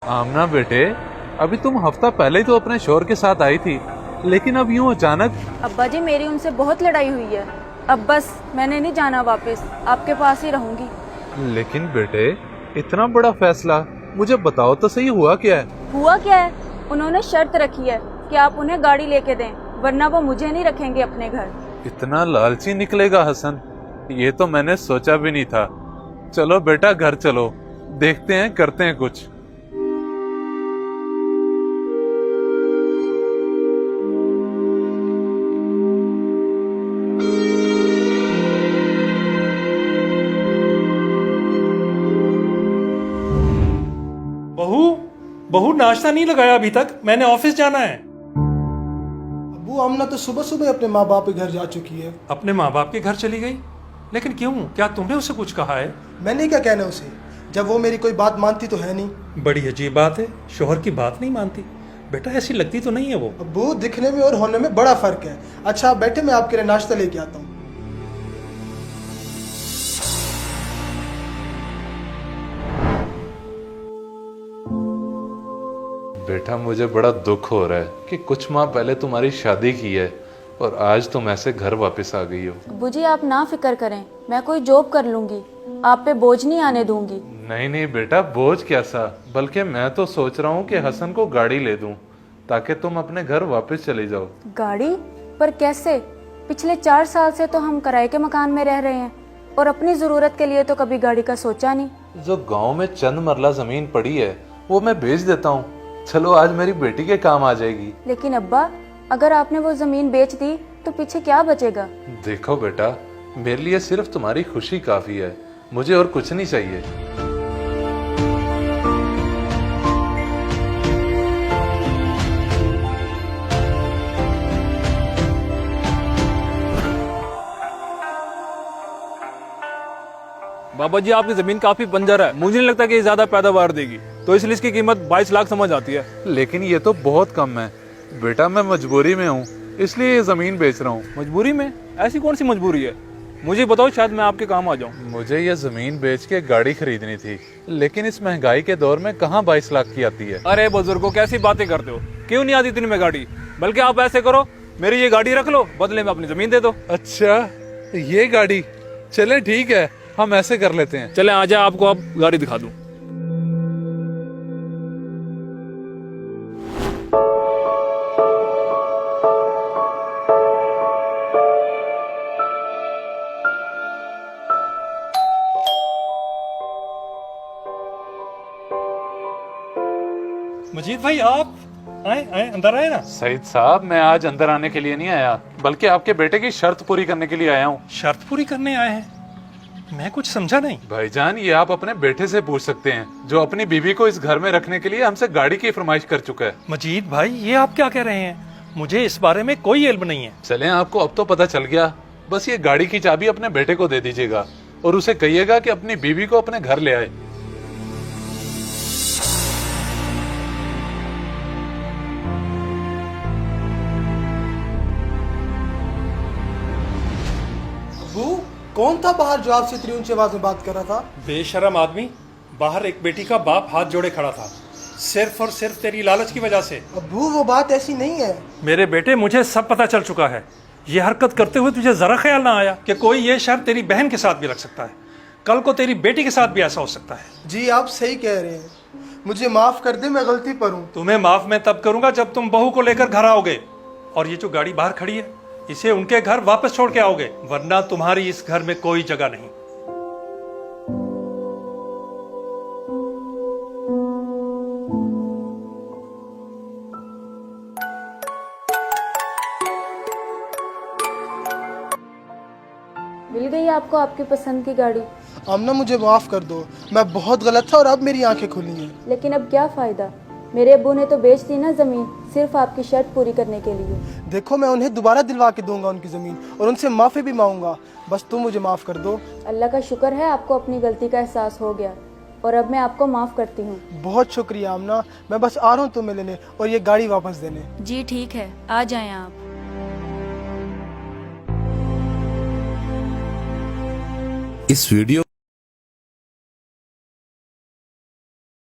आमना बेटे, अभी तुम हफ्ता पहले ही तो अपने शोहर के साथ आई थी, लेकिन अब यूं अचानक। अब्बा जी, मेरी उनसे बहुत लड़ाई हुई है। अब बस मैंने नहीं जाना वापस, आपके पास ही रहूंगी। लेकिन बेटे, इतना बड़ा फैसला, मुझे बताओ तो सही, हुआ क्या है? हुआ क्या है? उन्होंने शर्त रखी है कि आप उन्हें गाड़ी लेके दें, वरना वो मुझे नहीं रखेंगे अपने घर। इतना लालची निकलेगा हसन, ये तो मैंने सोचा भी नहीं था। चलो बेटा, घर चलो, देखते हैं, करते हैं कुछ। बहू बहू, नाश्ता नहीं लगाया अभी तक, मैंने ऑफिस जाना है। अबू, आमना तो सुबह सुबह अपने माँ बाप के घर जा चुकी है। अपने माँ बाप के घर चली गई? लेकिन क्यों? क्या तुमने उसे कुछ कहा है? मैंने क्या कहना उसे, जब वो मेरी कोई बात मानती तो है नहीं। बड़ी अजीब बात है, शोहर की बात नहीं मानती। बेटा, ऐसी लगती तो नहीं है वो। अबू, दिखने में और होने में बड़ा फर्क है। अच्छा आप बैठे, मैं आपके लिए नाश्ता लेके आता हूँ। बेटा, मुझे बड़ा दुख हो रहा है कि कुछ माह पहले तुम्हारी शादी की है और आज तुम ऐसे घर वापस आ गई हो। अब्बू जी, आप ना फिक्र करें, मैं कोई जॉब कर लूंगी, आप पे बोझ नहीं आने दूंगी। नहीं नहीं बेटा, बोझ कैसा, बल्कि मैं तो सोच रहा हूँ कि हसन को गाड़ी ले दूं ताकि तुम अपने घर वापस चले जाओ। गाड़ी? पर कैसे? पिछले 4 साल से तो हम किराए के मकान में रह रहे हैं और अपनी जरूरत के लिए तो कभी गाड़ी का सोचा नहीं। जो गांव में चंद मरला जमीन पड़ी है वो मैं बेच देता हूँ, चलो आज मेरी बेटी के काम आ जाएगी। लेकिन अब्बा, अगर आपने वो जमीन बेच दी तो पीछे क्या बचेगा? देखो बेटा, मेरे लिए सिर्फ तुम्हारी खुशी काफी है, मुझे और कुछ नहीं चाहिए। बाबा जी, आपकी जमीन काफी बंजर है, मुझे नहीं लगता कि ये ज्यादा पैदावार देगी, तो इसलिए इसकी कीमत 22 लाख समझ आती है। लेकिन ये तो बहुत कम है बेटा, मैं मजबूरी में हूँ इसलिए ये जमीन बेच रहा हूँ। मजबूरी में? ऐसी कौन सी मजबूरी है? मुझे बताओ, शायद मैं आपके काम आ जाऊँ। मुझे ये जमीन बेच के गाड़ी खरीदनी थी, लेकिन इस महंगाई के दौर में कहाँ 22 लाख की आती है। अरे बुजुर्गो, कैसी बातें करते हो? क्यों नहीं आती इतनी में गाड़ी? बल्कि आप ऐसे करो, मेरी ये गाड़ी रख लो, बदले में अपनी जमीन दे दो। अच्छा, ये गाड़ी? चले ठीक है, हम ऐसे कर लेते हैं। चले, आजा, आपको अब गाड़ी दिखा दूं। मजीद भाई, आप आए आए, अंदर आए ना। सईद साहब, मैं आज अंदर आने के लिए नहीं आया, बल्कि आपके बेटे की शर्त पूरी करने के लिए आया हूँ। शर्त पूरी करने आए हैं? मैं कुछ समझा नहीं। भाईजान, ये आप अपने बेटे से पूछ सकते हैं, जो अपनी बीवी को इस घर में रखने के लिए हमसे गाड़ी की फरमाइश कर चुका है। मजीद भाई, ये आप क्या कह रहे हैं? मुझे इस बारे में कोई इल्म नहीं है। चलें, आपको अब तो पता चल गया। बस ये गाड़ी की चाबी अपने बेटे को दे दीजिएगा और उसे कहिएगा कि अपनी बीवी को अपने घर ले आए। अबू, कौन था बाहर जो आपसे इतनी ऊंची आवाज में बात कर रहा था? बेशरम आदमी, बाहर एक बेटी का बाप हाथ जोड़े खड़ा था, सिर्फ और सिर्फ तेरी लालच की वजह से। अबू, वो बात ऐसी नहीं है। मेरे बेटे, मुझे सब पता चल चुका है। ये हरकत करते हुए तुझे जरा ख्याल ना आया कि कोई ये शर्त तेरी बहन के साथ भी रख सकता है, कल को तेरी बेटी के साथ भी ऐसा हो सकता है। जी, आप सही कह रहे हैं, मुझे माफ कर दे, मैं गलती पर हूँ। तुम्हें माफ मैं तब करूंगा जब तुम बहू को लेकर घर आओगे और ये जो गाड़ी बाहर खड़ी है इसे उनके घर वापस छोड़ के आओगे, वरना तुम्हारी इस घर में कोई जगह नहीं। मिल गई आपको आपकी पसंद की गाड़ी? आमना, मुझे माफ कर दो, मैं बहुत गलत था और अब मेरी आंखें खुली हैं। लेकिन अब क्या फायदा? मेरे अब्बू ने तो बेच दी ना जमीन, सिर्फ आपकी शर्त पूरी करने के लिए। देखो, मैं उन्हें दोबारा दिलवा के दूंगा उनकी जमीन और उनसे माफी भी मांगूंगा, बस तुम मुझे माफ कर दो। अल्लाह का शुक्र है आपको अपनी गलती का एहसास हो गया और अब मैं आपको माफ करती हूँ। बहुत शुक्रिया आमना, मैं बस आ रहा हूँ तुम्हें लेने और ये गाड़ी वापस देने। जी ठीक है, आ जाएं आप। इस वीडियो